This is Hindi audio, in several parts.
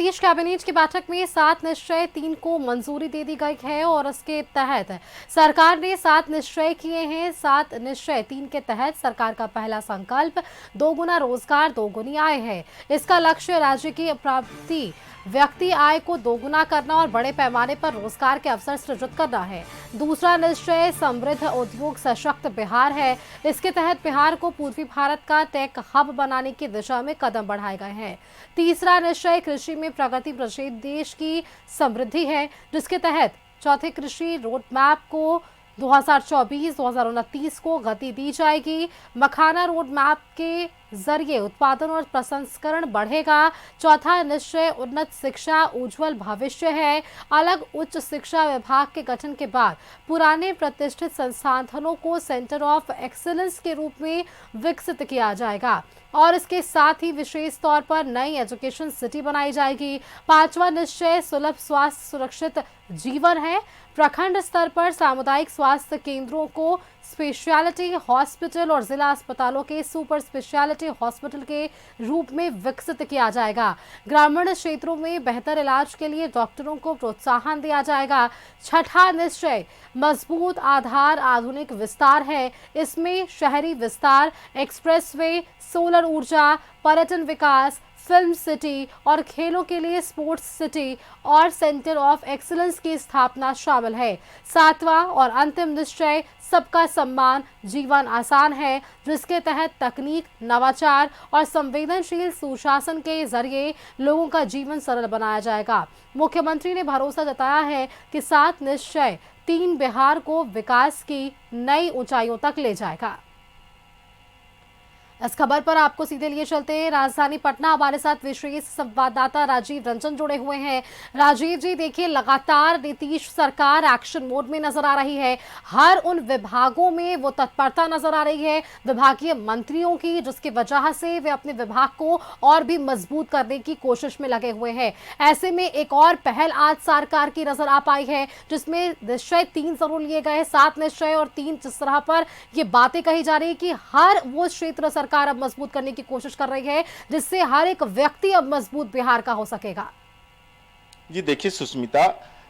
नीतीश कैबिनेट की बैठक में 7 निश्चय 3 को मंजूरी दे दी गई है और इसके तहत सरकार ने 7 निश्चय किए हैं। 7 निश्चय 3 के तहत सरकार का पहला संकल्प दोगुना रोजगार दोगुनी आय है। इसका लक्ष्य राज्य की प्रति व्यक्ति आय को दोगुना करना और बड़े पैमाने पर रोजगार के अवसर सृजित करना है। दूसरा निश्चय समृद्ध उद्योग सशक्त बिहार है। इसके तहत बिहार को पूर्वी भारत का टेक हब बनाने की दिशा में कदम बढ़ाए गए हैं। तीसरा निश्चय कृषि में प्रगति प्रचलित देश की समृद्धि है, जिसके तहत चौथे कृषि रोड मैप को 2024-2029 को गति दी जाएगी। मखाना रोड मैप के जरिए उत्पादन और प्रसंस्करण बढ़ेगा। चौथा निश्चय उन्नत शिक्षा उज्जवल भविष्य है। अलग उच्च शिक्षा विभाग के गठन के बाद पुराने प्रतिष्ठित संस्थानों को सेंटर ऑफ एक्सीलेंस के रूप में विकसित किया जाएगा और इसके साथ ही विशेष तौर पर नई एजुकेशन सिटी बनाई जाएगी। पांचवा निश्चय सुलभ स्वास्थ्य सुरक्षित जीवन है। प्रखंड स्तर पर सामुदायिक स्वास्थ्य केंद्रों को स्पेशलिटी हॉस्पिटल और जिला अस्पतालों के सुपर स्पेशलिटी हॉस्पिटल के रूप में विकसित किया जाएगा। ग्रामीण क्षेत्रों में बेहतर इलाज के लिए डॉक्टरों को प्रोत्साहन दिया जाएगा। छठा निश्चय मजबूत आधार आधुनिक विस्तार है। इसमें शहरी विस्तार, एक्सप्रेसवे, सोलर ऊर्जा, पर्यटन विकास, फिल्म सिटी और खेलों के लिए स्पोर्ट्स सिटी और सेंटर ऑफ एक्सीलेंस की स्थापना शामिल है। सातवां और अंतिम निश्चय सबका सम्मान जीवन आसान है, जिसके तहत तकनीक, नवाचार और संवेदनशील सुशासन के जरिए लोगों का जीवन सरल बनाया जाएगा। मुख्यमंत्री ने भरोसा जताया है कि 7 निश्चय 3 बिहार को विकास की नई ऊंचाइयों तक ले जाएगा। इस खबर पर आपको सीधे लिए चलते हैं राजधानी पटना। हमारे साथ विशेष संवाददाता राजीव रंजन जुड़े हुए हैं। राजीव जी, देखिए लगातार नीतीश सरकार एक्शन मोड में नजर आ रही है। हर उन विभागों में वो तत्परता नजर आ रही है विभागीय मंत्रियों की, जिसकी वजह से वे अपने विभाग को और भी मजबूत करने की कोशिश में लगे हुए हैं। ऐसे में एक और पहल आज सरकार की नजर आ पाई है, जिसमें निश्चय 3 जरूर लिए गए, 7 निश्चय और 3 जिस तरह पर ये बातें कही जा रही है कि हर वो क्षेत्र सरकार अब मजबूत करने की कोशिश कर रही है, जिससे हर एक व्यक्ति अब मजबूत बिहार का हो सकेगा। जी देखिए सुष्मिता,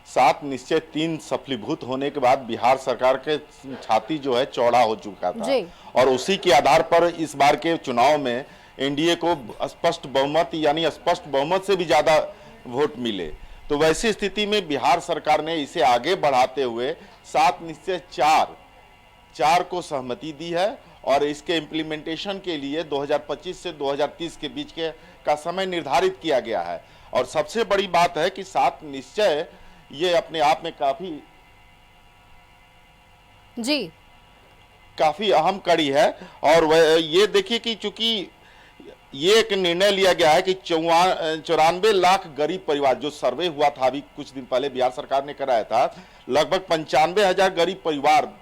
7 निश्चय 3 सफलीभूत होने के बाद बिहार सरकार के छाती जो है चौड़ा हो चुका था और उसी के आधार पर इस बार के चुनाव में एनडीए को स्पष्ट बहुमत यानी स्पष्ट बहुमत से भी ज्यादा वोट मिले। तो वैसी स्थिति में बिहार सरकार ने इसे आगे बढ़ाते हुए 7 निश्चय 4 को सहमति दी है और इसके इम्प्लीमेंटेशन के लिए 2025 से 2030 के बीच का समय निर्धारित किया गया है। और सबसे बड़ी बात है कि 7 निश्चय ये अपने आप में काफी अहम कड़ी है। और वह ये देखिए कि चूंकि ये एक निर्णय लिया गया है कि 94 लाख गरीब परिवार, जो सर्वे हुआ था अभी कुछ दिन पहले बिहार सरकार ने कराया था, लगभग 95,000 गरीब परिवार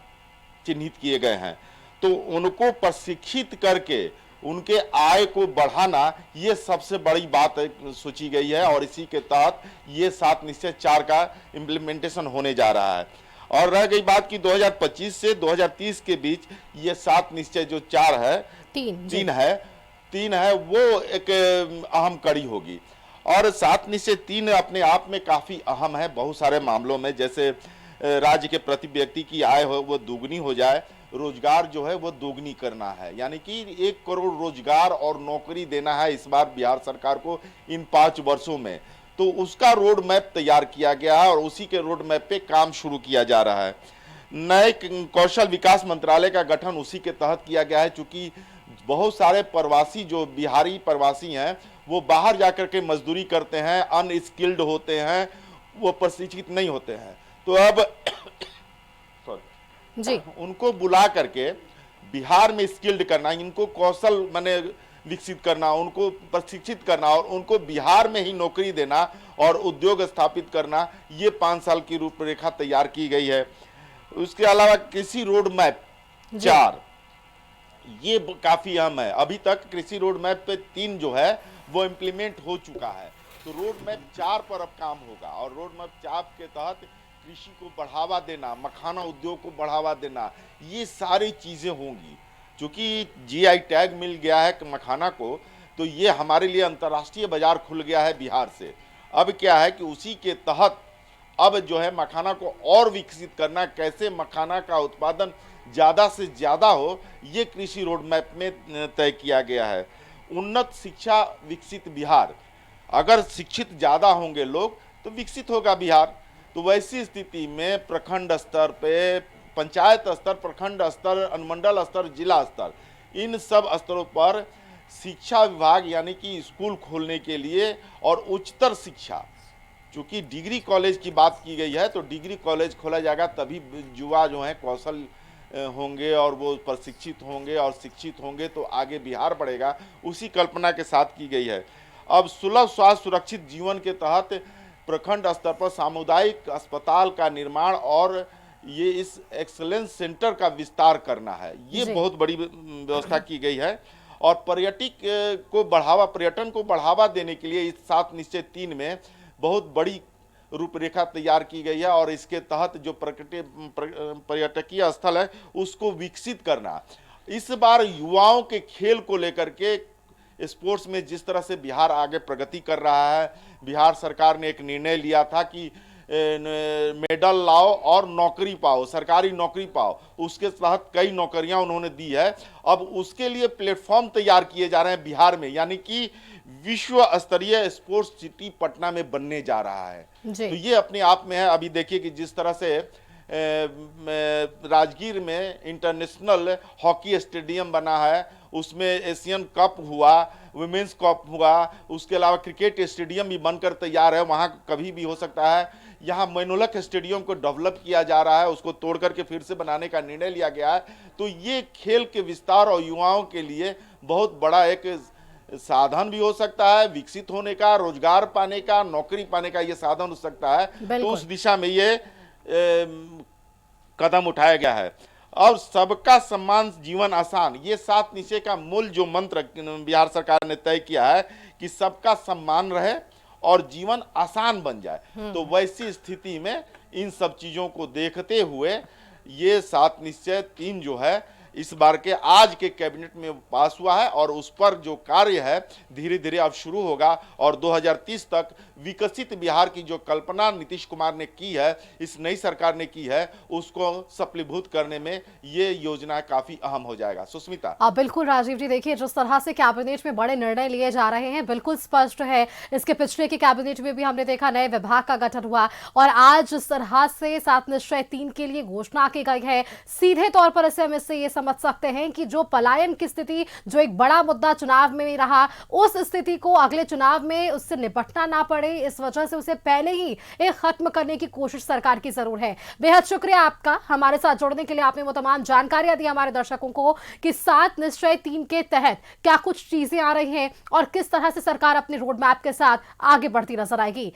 चिन्हित किए गए हैं। तो उनको प्रशिक्षित करके उनके आय को बढ़ाना, ये सबसे बड़ी बात सोची गई है और इसी के तहत ये 7 निश्चय 4 का इम्प्लीमेंटेशन होने जा रहा है। और रह गई बात कि 2025 से 2030 के बीच ये 7 निश्चय जो 4 है, 3 है वो एक अहम कड़ी होगी। और 7 निश्चय 3 अपने आप में काफी अहम है बहुत सारे मामलों में, जैसे राज्य के प्रति व्यक्ति की आय हो वो दुगनी हो जाए, रोजगार जो है वो दोगुनी करना है, यानी कि 1 करोड़ रोजगार और नौकरी देना है इस बार बिहार सरकार को इन 5 वर्षों में। तो उसका रोड मैप तैयार किया गया है और उसी के रोड मैप पे काम शुरू किया जा रहा है। नए कौशल विकास मंत्रालय का गठन उसी के तहत किया गया है, चूंकि बहुत सारे प्रवासी जो बिहारी प्रवासी हैं वो बाहर जाकर के मजदूरी करते हैं, अनस्किल्ड होते हैं, वो प्रशिक्षित नहीं होते हैं। तो अब उनको बुला करके बिहार में स्किल्ड करना, इनको कौशल माने विकसित करना, उनको प्रशिक्षित करना और उनको बिहार में ही नौकरी देना और उद्योग स्थापित करना, ये 5 साल की रूपरेखा तैयार की गई है। उसके अलावा कृषि रोड मैप 4 ये काफी अहम है। अभी तक कृषि रोड मैप पे 3 जो है वो इम्प्लीमेंट हो चुका है, तो रोड मैप 4 पर अब काम होगा और रोड मैप 4 के तहत कृषि को बढ़ावा देना, मखाना उद्योग को बढ़ावा देना, ये सारी चीजें होंगी। क्योंकि जीआई टैग मिल गया है मखाना को, तो ये हमारे लिए अंतर्राष्ट्रीय बाजार खुल गया है बिहार से। अब क्या है कि उसी के तहत अब जो है मखाना को और विकसित करना, कैसे मखाना का उत्पादन ज़्यादा से ज़्यादा हो, ये कृषि रोड मैप में तय किया गया है। उन्नत शिक्षा विकसित बिहार, अगर शिक्षित ज़्यादा होंगे लोग तो विकसित होगा बिहार। तो वैसी स्थिति में प्रखंड स्तर पे, पंचायत स्तर, प्रखंड स्तर, अनुमंडल स्तर, जिला स्तर, इन सब स्तरों पर शिक्षा विभाग यानी कि स्कूल खोलने के लिए और उच्चतर शिक्षा, चूँकि डिग्री कॉलेज की बात की गई है तो डिग्री कॉलेज खोला जाएगा, तभी युवा जो हैं कौशल होंगे और वो प्रशिक्षित होंगे और शिक्षित होंगे तो आगे बिहार बढ़ेगा, उसी कल्पना के साथ की गई है। अब सुलभ स्वास्थ्य सुरक्षित जीवन के तहत प्रखंड स्तर पर सामुदायिक अस्पताल का निर्माण और ये इस एक्सलेंस सेंटर का विस्तार करना है, ये जी। बहुत बड़ी व्यवस्था की गई है। और पर्यटन को बढ़ावा देने के लिए इस 7 निश्चय 3 में बहुत बड़ी रूपरेखा तैयार की गई है और इसके तहत जो पर्यटकीय स्थल है उसको विकसित करना। इस बार युवाओं के खेल को लेकर के स्पोर्ट्स में जिस तरह से बिहार आगे प्रगति कर रहा है, बिहार सरकार ने एक निर्णय लिया था कि मेडल लाओ और नौकरी पाओ, सरकारी नौकरी पाओ, उसके तहत कई नौकरियां उन्होंने दी है। अब उसके लिए प्लेटफॉर्म तैयार किए जा रहे हैं बिहार में, यानी कि विश्व स्तरीय स्पोर्ट्स सिटी पटना में बनने जा रहा है। जी। तो ये अपने आप में है। अभी देखिए कि जिस तरह से राजगीर में इंटरनेशनल हॉकी स्टेडियम बना है, उसमें एशियन कप हुआ, वुमेन्स कप हुआ, उसके अलावा क्रिकेट स्टेडियम भी बनकर तैयार है, वहाँ कभी भी हो सकता है। यहाँ मैनोलक स्टेडियम को डेवलप किया जा रहा है, उसको तोड़ करके फिर से बनाने का निर्णय लिया गया है। तो ये खेल के विस्तार और युवाओं के लिए बहुत बड़ा एक साधन भी हो सकता है, विकसित होने का, रोजगार पाने का, नौकरी पाने का ये साधन हो सकता है। तो उस दिशा में ये कदम उठाया गया है। और सबका सम्मान जीवन आसान, ये 7 निश्चय का मूल जो मंत्र बिहार सरकार ने तय किया है कि सबका सम्मान रहे और जीवन आसान बन जाए। तो वैसी स्थिति में इन सब चीजों को देखते हुए ये 7 निश्चय 3 जो है इस बार के आज के कैबिनेट में पास हुआ है और उस पर जो कार्य है धीरे धीरे अब शुरू होगा और 2030 तक विकसित बिहार की जो कल्पना नीतीश कुमार ने की है, इस नई सरकार ने की है, उसको सफलीभूत करने में ये योजना काफी अहम हो जाएगा। सुष्मिता। बिल्कुल राजीव जी, देखिए जिस तरह से कैबिनेट में बड़े निर्णय लिए जा रहे हैं बिल्कुल स्पष्ट है। इसके पिछले के कैबिनेट में भी हमने देखा नए विभाग का गठन हुआ और आज जिस तरह से 7 निश्चय 3 के लिए घोषणा की गई है, सीधे तौर पर इसे हम इससे ये समझ सकते हैं कि जो पलायन की स्थिति, जो एक बड़ा मुद्दा चुनाव में भी रहा, उस स्थिति को अगले चुनाव में उससे निपटना ना पड़े, इस वजह से उसे पहले ही एक खत्म करने की कोशिश सरकार की जरूर है। बेहद शुक्रिया आपका हमारे साथ जुड़ने के लिए। आपने वो तमाम जानकारियां दी हमारे दर्शकों को कि 7 निश्चय 3 के तहत क्या कुछ चीजें आ रही हैं और किस तरह से सरकार अपने रोड मैप के साथ आगे बढ़ती नजर आएगी।